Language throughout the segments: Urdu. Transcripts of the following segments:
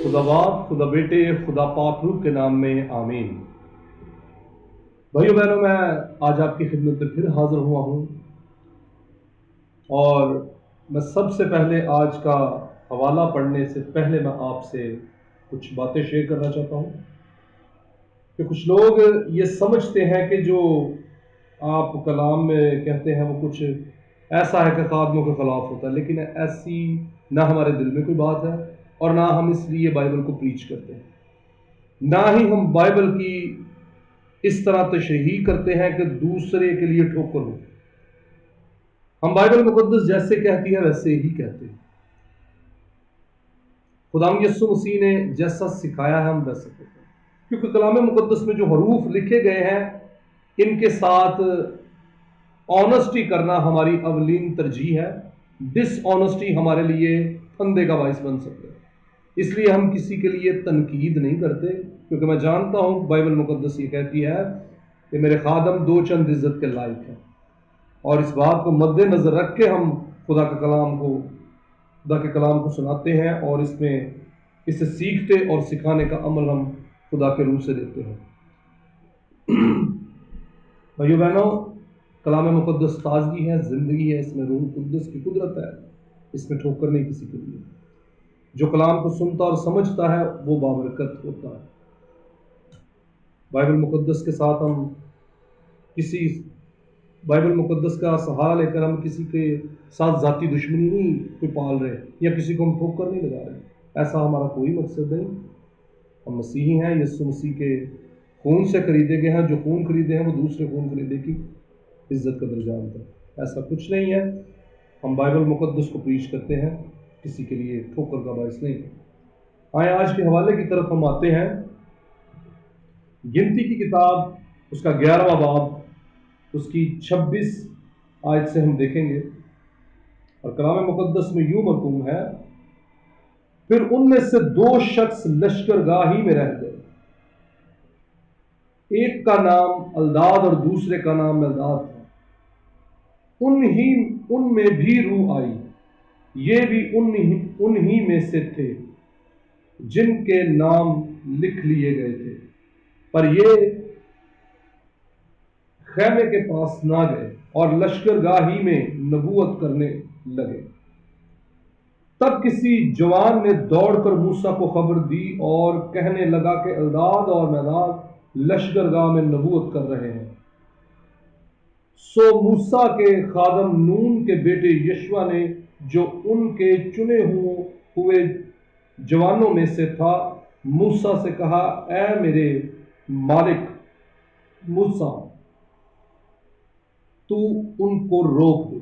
خدا باپ، خدا بیٹے، خدا پاک روح کے نام میں آمین۔ بھائیو بہنوں، میں آج آپ کی خدمت میں پھر حاضر ہوا ہوں، اور میں سب سے پہلے آج کا حوالہ پڑھنے سے پہلے میں آپ سے کچھ باتیں شیئر کرنا چاہتا ہوں کہ کچھ لوگ یہ سمجھتے ہیں کہ جو آپ کلام میں کہتے ہیں وہ کچھ ایسا ہے کہ خادموں کے خلاف ہوتا ہے، لیکن ایسی نہ ہمارے دل میں کوئی بات ہے، اور نہ ہم اس لیے بائبل کو پریچ کرتے ہیں، نہ ہی ہم بائبل کی اس طرح تشریح کرتے ہیں کہ دوسرے کے لیے ٹھوکر ہو۔ ہم بائبل مقدس جیسے کہتی ہے ویسے ہی کہتے ہیں۔ خداوند یسوع مسیح نے جیسا سکھایا ہے ہم ویسا کرتے ہیں، کیونکہ کلام مقدس میں جو حروف لکھے گئے ہیں ان کے ساتھ آنیسٹی کرنا ہماری اولین ترجیح ہے۔ ڈس آنیسٹی ہمارے لیے پھندے کا باعث بن سکتا ہے، اس لیے ہم کسی کے لیے تنقید نہیں کرتے، کیونکہ میں جانتا ہوں بائبل مقدس یہ کہتی ہے کہ میرے خادم دو چند عزت کے لائق ہیں، اور اس بات کو مد نظر رکھ کے ہم خدا کے کلام کو سناتے ہیں، اور اسے سیکھتے اور سکھانے کا عمل ہم خدا کے روح سے دیتے ہیں۔ بھائیو بہنوں، کلام مقدس تازگی ہے، زندگی ہے، اس میں روح القدس کی قدرت ہے، اس میں ٹھوکر نہیں کسی کے لیے۔ جو کلام کو سنتا اور سمجھتا ہے وہ بابرکت ہوتا ہے۔ بائبل مقدس کے ساتھ بائبل مقدس کا سہارا لے کر ہم کسی کے ساتھ ذاتی دشمنی نہیں کوئی پال رہے، یا کسی کو ہم ٹھوکر نہیں لگا رہے، ایسا ہمارا کوئی مقصد نہیں۔ ہم مسیحی ہیں، یسوع مسیح کے خون سے خریدے گئے ہیں، جو خون خریدے ہیں وہ دوسرے خون خریدے کی عزت کا درجہ آتا ہے، ایسا کچھ نہیں ہے۔ ہم بائبل مقدس کو پریچ کرتے ہیں، کسی کے لیے ٹھوکر کا باعث نہیں۔ آئے آج کے حوالے کی طرف ہم آتے ہیں۔ گنتی کی کتاب اس کا 11واں باب، اس کی 26 آیت سے ہم دیکھیں گے، اور کلام مقدس میں یوں مرقوم ہے: پھر ان میں سے دو شخص لشکر گاہی میں رہ گئے، ایک کا نام الداد اور دوسرے کا نام ملداد تھا۔ ان میں بھی روح آئی، یہ بھی انہی میں سے تھے جن کے نام لکھ لیے گئے تھے، پر یہ خیمے کے پاس نہ گئے اور لشکر گاہی میں نبوت کرنے لگے۔ تب کسی جوان نے دوڑ کر موسیٰ کو خبر دی اور کہنے لگا کہ الداد اور ملداد لشکر گاہ میں نبوت کر رہے ہیں۔ سو موسیٰ کے خادم نون کے بیٹے یشوع نے، جو ان کے چنے ہوئے جوانوں میں سے تھا، موسیٰ سے کہا: اے میرے مالک موسیٰ، تو ان کو روک دے۔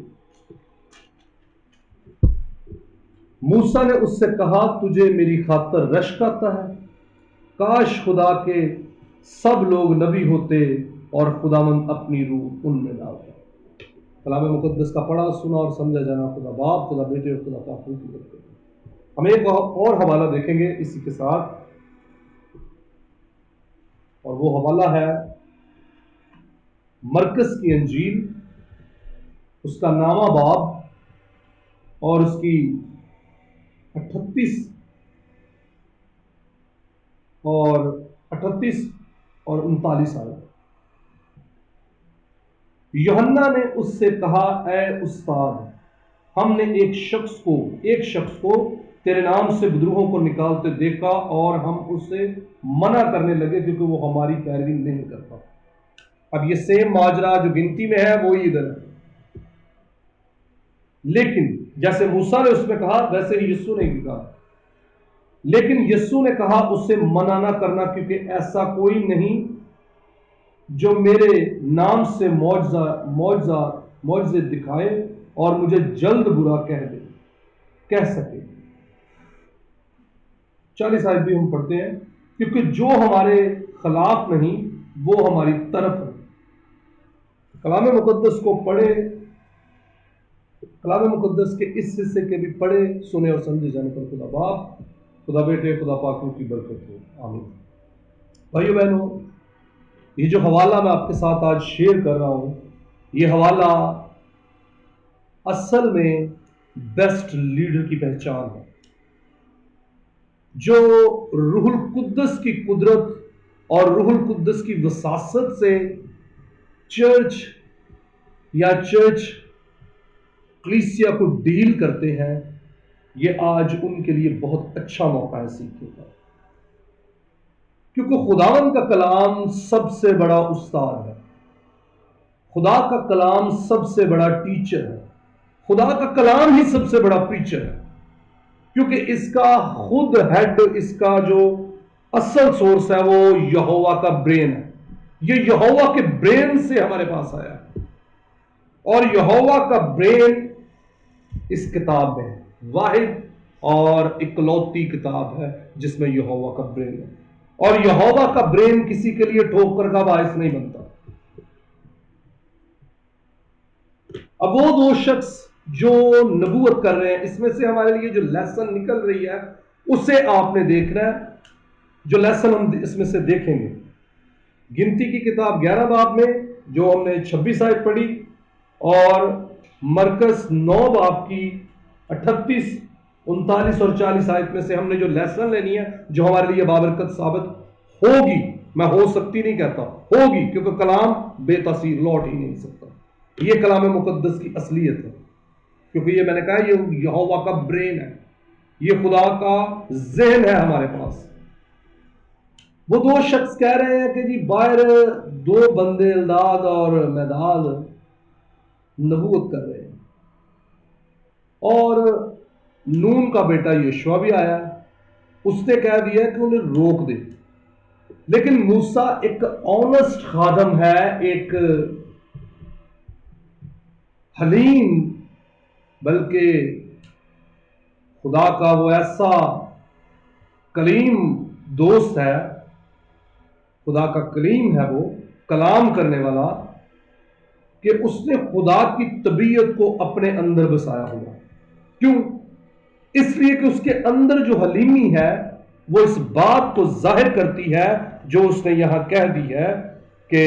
موسیٰ نے اس سے کہا: تجھے میری خاطر رشک آتا ہے؟ کاش خدا کے سب لوگ نبی ہوتے اور خداوند اپنی روح ان میں ڈالتا۔ کلام مقدس کا پڑھا، سنا اور سمجھا جانا خدا باپ، خدا بیٹے اور خدا پاک روح کی برکت ہے۔ ہم ایک اور حوالہ دیکھیں گے اسی کے ساتھ، اور وہ حوالہ ہے مرکز کی انجیل، اس کا 9واں باب اور اس کی 38 اور 39 آیت۔ یوحنا نے اس سے کہا: اے استاد، ہم نے ایک شخص کو تیرے نام سے بدروہوں کو نکالتے دیکھا، اور ہم اسے منع کرنے لگے کیونکہ وہ ہماری پیروی نہیں کرتا۔ اب یہ سیم ماجرا جو گنتی میں ہے وہی ادھر ہے، لیکن جیسے موسیٰ نے اس میں کہا ویسے ہی یسوع نے بھی کہا، لیکن یسوع نے کہا اسے منع نہ کرنا، کیونکہ ایسا کوئی نہیں جو میرے نام سے معجزے دکھائے اور مجھے جلد برا کہہ سکے۔ 40 آیت بھی ہم پڑھتے ہیں: کیونکہ جو ہمارے خلاف نہیں وہ ہماری طرف ہے۔ کلام مقدس کو پڑھے، کلام مقدس کے اس حصے کے بھی پڑھے، سنے اور سمجھے جانے پر خدا باپ، خدا بیٹے، خدا پاک روح کی برکت ہو، آمین۔ بھائیو بہنوں، یہ جو حوالہ میں آپ کے ساتھ آج شیئر کر رہا ہوں، یہ حوالہ اصل میں بیسٹ لیڈر کی پہچان ہے۔ جو روح القدس کی قدرت اور روح القدس کی وساست سے چرچ یا چرچ کلیسیا کو ڈیل کرتے ہیں، یہ آج ان کے لیے بہت اچھا موقع ہے سیکھنے کا، کیونکہ خداوند کا کلام سب سے بڑا استاد ہے، خدا کا کلام سب سے بڑا ٹیچر ہے، خدا کا کلام ہی سب سے بڑا پریچر ہے، کیونکہ اس کا خود ہیڈ، اس کا جو اصل سورس ہے وہ یہوہ کا برین ہے، یہ یہوہ کے برین سے ہمارے پاس آیا ہے، اور یہوہ کا برین اس کتاب میں واحد اور اکلوتی کتاب ہے جس میں یہوہ کا برین ہے، اور یہوہ کا برین کسی کے لیے ٹھوکر کا باعث نہیں بنتا۔ اب وہ دو شخص جو نبوت کر رہے ہیں، اس میں سے ہمارے لیے جو لیسن نکل رہی ہے اسے آپ نے دیکھنا ہے، جو لیسن ہم اس میں سے دیکھیں گے گنتی کی کتاب 11 باب میں جو ہم نے 26 آیت پڑھی، اور مرکز 9 باب کی 38، 39 اور 40 آیت میں سے ہم نے جو لیسن لینی ہے، جو ہمارے لیے بابرکت ثابت ہوگی، میں ہو سکتی نہیں کہتا، ہوگی، کیونکہ کلام بے تاثیر لوٹ ہی نہیں سکتا، یہ کلام مقدس کی اصلیت ہے، کیونکہ یہ میں نے کہا یہ یہوہ کا برین ہے، یہ خدا کا ذہن ہے ہمارے پاس۔ وہ دو شخص کہہ رہے ہیں کہ جی باہر دو بندے الداد اور میداد نبوت کر رہے ہیں، اور نون کا بیٹا یشوع بھی آیا، اس نے کہہ دیا کہ انہیں روک دے، لیکن موسیٰ ایک آنسٹ خادم ہے، ایک حلیم، بلکہ خدا کا وہ ایسا کلیم دوست ہے، خدا کا کلیم ہے، وہ کلام کرنے والا، کہ اس نے خدا کی طبیعت کو اپنے اندر بسایا ہوا۔ کیوں؟ اس لیے کہ اس کے اندر جو حلیمی ہے وہ اس بات کو ظاہر کرتی ہے جو اس نے یہاں کہہ دی ہے، کہ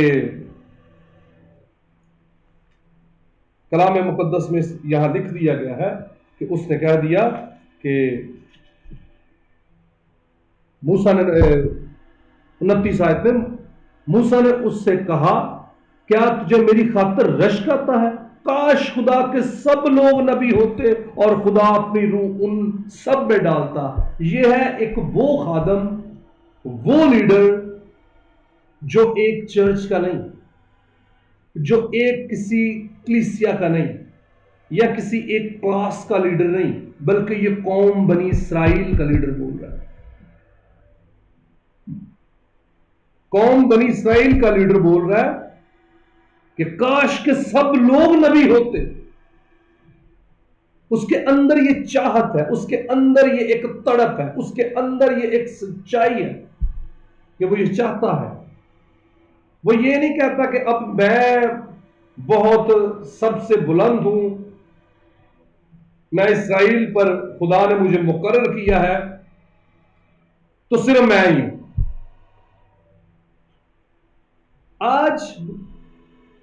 کلام مقدس میں یہاں لکھ دیا گیا ہے کہ اس نے کہہ دیا کہ موسیٰ نے 29 آیت میں موسیٰ نے اس سے کہا کیا تجھے میری خاطر رشک آتا ہے؟ کاش خدا کے سب لوگ نبی ہوتے اور خدا اپنی روح ان سب میں ڈالتا۔ یہ ہے ایک وہ خادم، وہ لیڈر جو ایک چرچ کا نہیں، جو ایک کسی کلیسیا کا نہیں، یا کسی ایک کلاس کا لیڈر نہیں، بلکہ یہ قوم بنی اسرائیل کا لیڈر بول رہا ہے، قوم بنی اسرائیل کا لیڈر بول رہا ہے کہ کاش کے سب لوگ نبی ہوتے۔ اس کے اندر یہ چاہت ہے، اس کے اندر یہ ایک تڑپ ہے، اس کے اندر یہ ایک سچائی ہے کہ وہ یہ چاہتا ہے، وہ یہ نہیں کہتا کہ اب میں بہت سب سے بلند ہوں، میں اسرائیل پر خدا نے مجھے مقرر کیا ہے تو صرف میں ہی ہوں۔ آج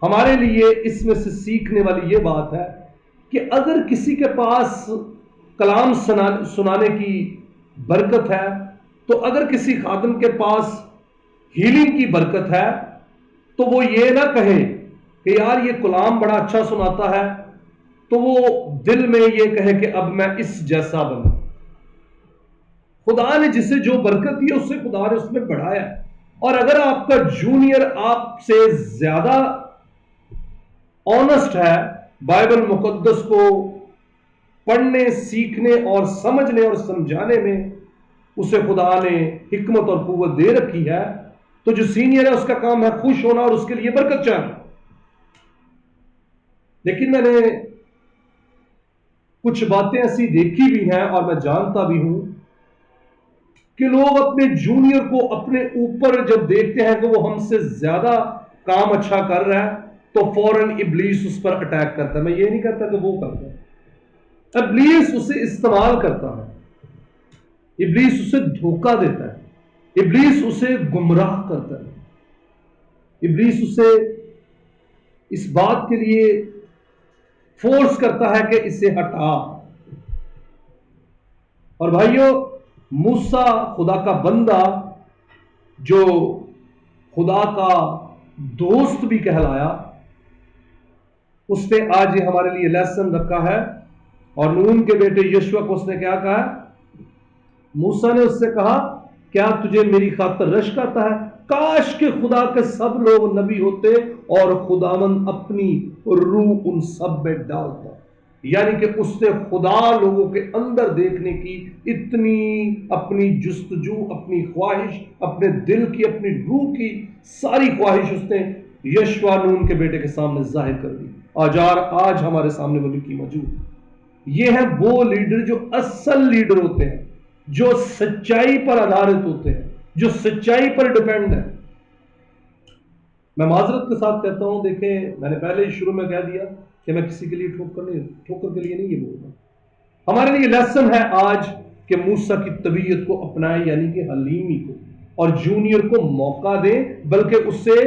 ہمارے لیے اس میں سے سیکھنے والی یہ بات ہے کہ اگر کسی کے پاس کلام سنانے کی برکت ہے، تو اگر کسی خادم کے پاس ہیلنگ کی برکت ہے، تو وہ یہ نہ کہے کہ یار یہ کلام بڑا اچھا سناتا ہے، تو وہ دل میں یہ کہے کہ اب میں اس جیسا بنوں۔ خدا نے جسے جو برکت دی اسے خدا نے اس میں بڑھایا، اور اگر آپ کا جونیئر آپ سے زیادہ آنسٹ ہے بائبل مقدس کو پڑھنے، سیکھنے اور سمجھنے اور سمجھانے میں، اسے خدا نے حکمت اور قوت دے رکھی ہے، تو جو سینئر ہے اس کا کام ہے خوش ہونا اور اس کے لیے برکت چاہنا۔ لیکن میں نے کچھ باتیں ایسی دیکھی بھی ہیں اور میں جانتا بھی ہوں کہ لوگ اپنے جونیئر کو اپنے اوپر جب دیکھتے ہیں کہ وہ ہم سے زیادہ کام اچھا کر رہا ہے تو فوراً ابلیس اس پر اٹیک کرتا ہے۔ میں یہ نہیں کہتا کہ وہ کرتا ہے، ابلیس اسے استعمال کرتا ہے، ابلیس اسے دھوکہ دیتا ہے، ابلیس اسے گمراہ کرتا ہے، ابلیس اسے اس بات کے لیے فورس کرتا ہے کہ اسے ہٹا۔ اور بھائیوں، موسیٰ خدا کا بندہ جو خدا کا دوست بھی کہلایا، اس نے آج یہ ہمارے لیے لیسن رکھا ہے. اور نون کے بیٹے یشوع کو اس نے کیا کہا؟ موسیٰ نے اس سے کہا کیا تجھے میری خاطر رشک آتا ہے؟ کاش کہ خدا کے سب لوگ نبی ہوتے اور خداوند اپنی روح ان سب میں ڈالتا. یعنی کہ اس نے خدا لوگوں کے اندر دیکھنے کی اتنی اپنی جستجو، اپنی خواہش، اپنے دل کی، اپنی روح کی ساری خواہش اس نے یشوع نون کے بیٹے کے سامنے ظاہر کر دی. آج ہمارے سامنے وہ لکھی موجود. یہ ہیں وہ لیڈر جو اصل لیڈر ہوتے ہیں، جو سچائی پر آدھارت ہوتے ہیں، جو سچائی پر ڈیپینڈ ہے. میں معذرت کے ساتھ کہتا ہوں، دیکھیں میں نے پہلے ہی شروع میں کہہ دیا کہ میں کسی کے لیے ٹھوکر کے لیے نہیں یہ بول رہا. ہمارے لیے لیسن ہے آج کہ موسیٰ کی طبیعت کو اپنائیں، یعنی کہ حلیمی کو، اور جونیئر کو موقع دیں، بلکہ اس سے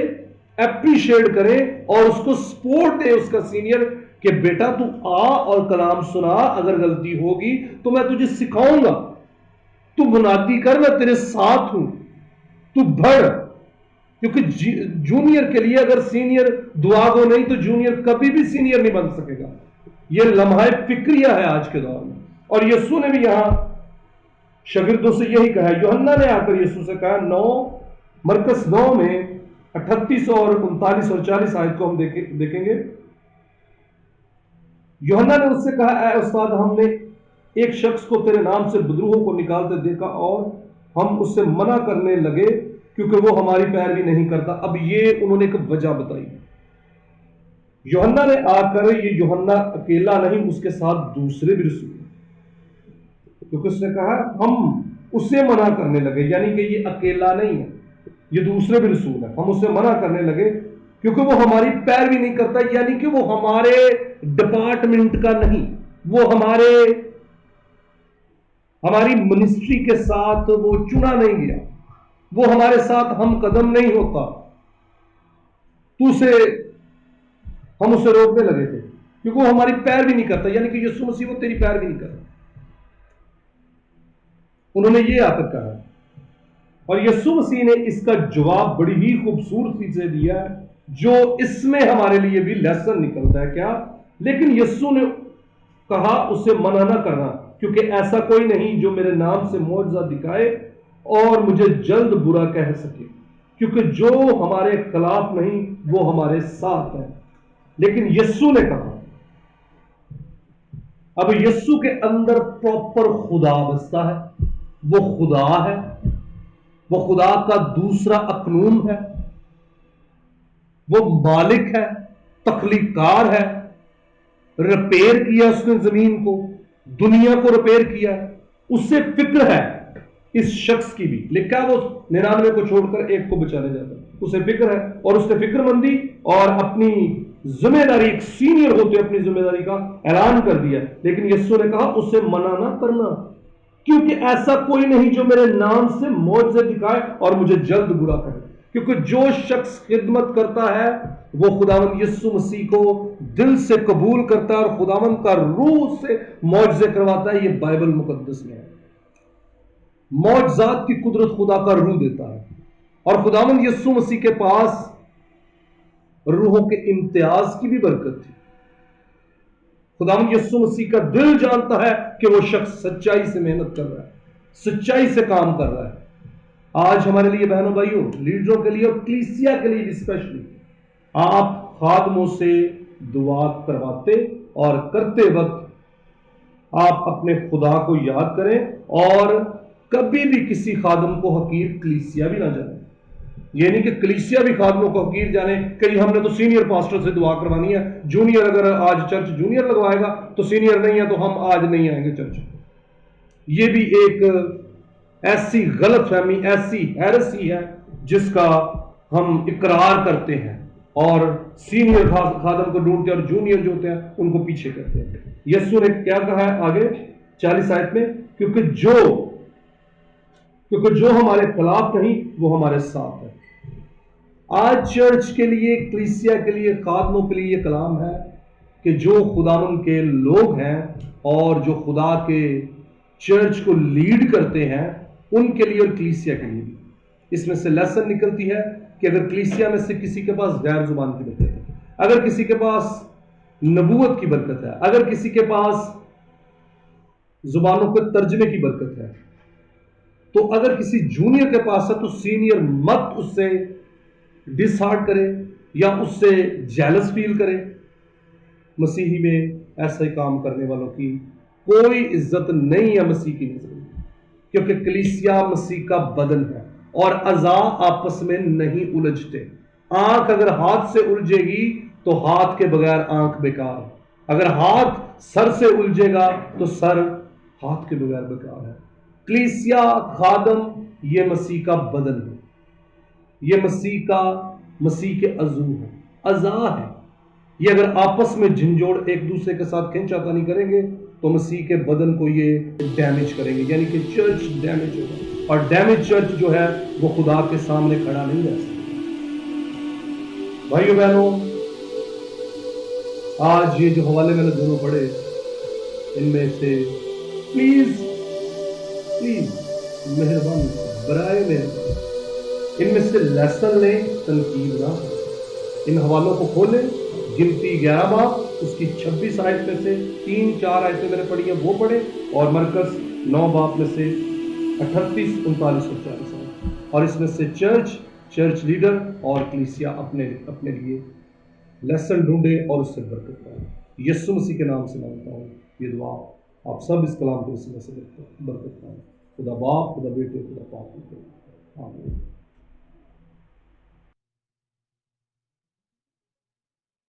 اپریشیٹ کریں اور اس کو سپورٹ دیں، اس کا سینئر، کہ بیٹا تو آ اور کلام سنا، اگر غلطی ہوگی تو میں تجھے سکھاؤں گا، تو منادی کر، میں تیرے ساتھ ہوں، تو بڑھ. کیونکہ جونیئر کے لیے اگر سینئر دعا گو نہیں تو جونیئر کبھی بھی سینئر نہیں بن سکے گا. یہ لمحہ فکریہ ہے آج کے دور میں. اور یسوع نے بھی یہاں شاگردوں سے یہی کہا. یوحنا نے آ کر یسوع سے کہا، مرکز 9 میں 38 اور 39 اور 40 آیت کو ہم دیکھیں گے. یوحنا نے اس سے کہا، اے استاد، ہم نے ایک شخص کو تیرے نام سے بدروہوں کو نکالتے دیکھا اور ہم اس سے منع کرنے لگے کیونکہ وہ ہماری پیروی نہیں کرتا. اب یہ انہوں نے ایک وجہ بتائی. یوحنا نے آ کر، یہ یوحنا اکیلا نہیں، اس کے ساتھ دوسرے بھی رسول، کیونکہ اس نے کہا ہم اسے منع کرنے لگے، یعنی کہ یہ اکیلا نہیں ہے، یہ دوسرے بھی رسول ہیں، ہم اسے منع کرنے لگے کیونکہ وہ ہماری پیروی نہیں کرتا. یعنی کہ وہ ہمارے ڈپارٹمنٹ کا نہیں، وہ ہماری منسٹری کے ساتھ وہ چنا نہیں گیا، وہ ہمارے ساتھ ہم قدم نہیں ہوتا. ہم اسے روکنے لگے تھے کیونکہ وہ ہماری پیروی نہیں کرتا. یعنی کہ یسوع مسیح وہ تیری پیروی نہیں کرتا. انہوں نے یہ آ کر کہا، اور یسوع مسیح نے اس کا جواب بڑی ہی خوبصورتی سے دیا ہے، جو اس میں ہمارے لیے بھی لیسن نکلتا ہے. کیا؟ لیکن یسوع نے کہا اسے منع نہ کرنا، کیونکہ ایسا کوئی نہیں جو میرے نام سے معجزہ دکھائے اور مجھے جلد برا کہہ سکے، کیونکہ جو ہمارے خلاف نہیں وہ ہمارے ساتھ ہے. لیکن یسوع نے کہا، اب یسوع کے اندر پراپر خدا بستا ہے، وہ خدا ہے، وہ خدا کا دوسرا اقنوم ہے، وہ مالک ہے، تخلیق کار ہے. ریپیئر کیا اس نے زمین کو، دنیا کو ریپیئر کیا. اس سے فکر ہے اس شخص کی بھی، لکھا وہ 99 کو چھوڑ کر ایک کو بچانے جاتا. اسے فکر ہے، اور اس نے فکر مندی اور اپنی ذمہ داری، ایک سینئر ہوتے اپنی ذمہ داری کا اعلان کر دیا. لیکن یسوع نے کہا اسے منع نہ کرنا، کیونکہ ایسا کوئی نہیں جو میرے نام سے معجزے دکھائے اور مجھے جلد برا کہے. کیونکہ جو شخص خدمت کرتا ہے وہ خداوند یسوع مسیح کو دل سے قبول کرتا ہے اور خداوند کا روح سے معجزے کرواتا ہے. یہ بائبل مقدس میں ہے. معجزات کی قدرت خدا کا روح دیتا ہے، اور خداوند یسوع مسیح کے پاس روحوں کے امتیاز کی بھی برکت تھی. خداوند یسوع مسیح کا دل جانتا ہے کہ وہ شخص سچائی سے محنت کر رہا ہے، سچائی سے کام کر رہا ہے. آج ہمارے لیے بہنوں بھائیوں، لیڈروں کے لیے اور کلیسیا کے لیے بھی اسپیشلی، آپ خادموں سے دعا کرواتے اور کرتے وقت آپ اپنے خدا کو یاد کریں، اور کبھی بھی کسی خادم کو حقیر کلیسیا بھی نہ جانیں. یہ نہیں کہ کلیسیا بھی خادموں کو حقیر جانے کہ ہم نے تو سینئر پاسٹر سے دعا کروانی ہے، جونیئر اگر آج چرچ جونیئر لگوائے گا تو سینئر نہیں ہے تو ہم آج نہیں آئیں گے چرچ. یہ بھی ایک ایسی غلط فہمی، ایسی ہیرسی ہے جس کا ہم اقرار کرتے ہیں اور سینئر خادم کو ڈھونڈتے ہیں اور جونیئر جو ہوتے ہیں ان کو پیچھے کرتے ہیں. یسوع نے کیا کہا ہے آگے 40 آیت میں؟ کیونکہ جو ہمارے خلاف نہیں وہ ہمارے ساتھ ہے. آج چرچ کے لیے، کلیسیا کے لیے، خادموں کے لیے یہ کلام ہے کہ جو خداوند کے لوگ ہیں اور جو خدا کے چرچ کو لیڈ کرتے ہیں ان کے لیے اور کلیسیا کے لیے بھی اس میں سے لیسن نکلتی ہے کہ اگر کلیسیا میں سے کسی کے پاس غیر زبان کی برکت ہے، اگر کسی کے پاس نبوت کی برکت ہے، اگر کسی کے پاس زبانوں کے ترجمے کی برکت ہے، تو اگر کسی جونیئر کے پاس ہے تو سینئر مت اس سے ڈس ہارٹ کرے یا اس سے جیلس فیل کرے۔ مسیحی میں ایسا ہی کام کرنے والوں کی کوئی عزت نہیں ہے مسیح کی نظر میں، کیونکہ کلیسیا مسیح کا بدن ہے اور اعضاء آپس میں نہیں الجھتے۔ آنکھ اگر ہاتھ سے الجھے گی تو ہاتھ کے بغیر آنکھ بیکار ہے، اگر ہاتھ سر سے الجھے گا تو سر ہاتھ کے بغیر بیکار ہے۔ کلیسیا خادم یہ مسیح کا بدن ہے، یہ مسیح کے عضو ہے، اعضاء ہے۔ یہ اگر آپس میں جھنجھوڑ ایک دوسرے کے ساتھ کھینچا تانی کریں گے تو مسیح کے بدن کو یہ ڈیمیج کریں گے، یعنی کہ چرچ ڈیمیج ہوگا، اور ڈیمیج چرچ جو ہے وہ خدا کے سامنے کھڑا نہیں رہ سکتا۔ بھائیو بہنوں، آج یہ جو حوالے میں نے دونوں پڑھے ان میں سے پلیز مہربانی برائے مہربانی ان میں سے لیسن لیں، تنقید نہ کریں۔ ان حوالوں کو کھولیں، گنتی 11 باب اس کی 26 آیت میں سے 3-4 آیتیں میں نے پڑھی ہیں وہ پڑھیں، اور مرکز 9 باب میں سے 38, 39 اور 40 آیت، اور اس میں سے چرچ لیڈر اور کلیسیا اپنے لیے لیسن ڈھونڈے اور اس سے برکت پائے۔ یسوع مسیح کے نام سے مانگتا ہوں یہ دعا آپ سب اس کلام کے وسیلے سے برکت پائیں۔ خدا باپ، خدا بیٹے، خدا پاک، آمین۔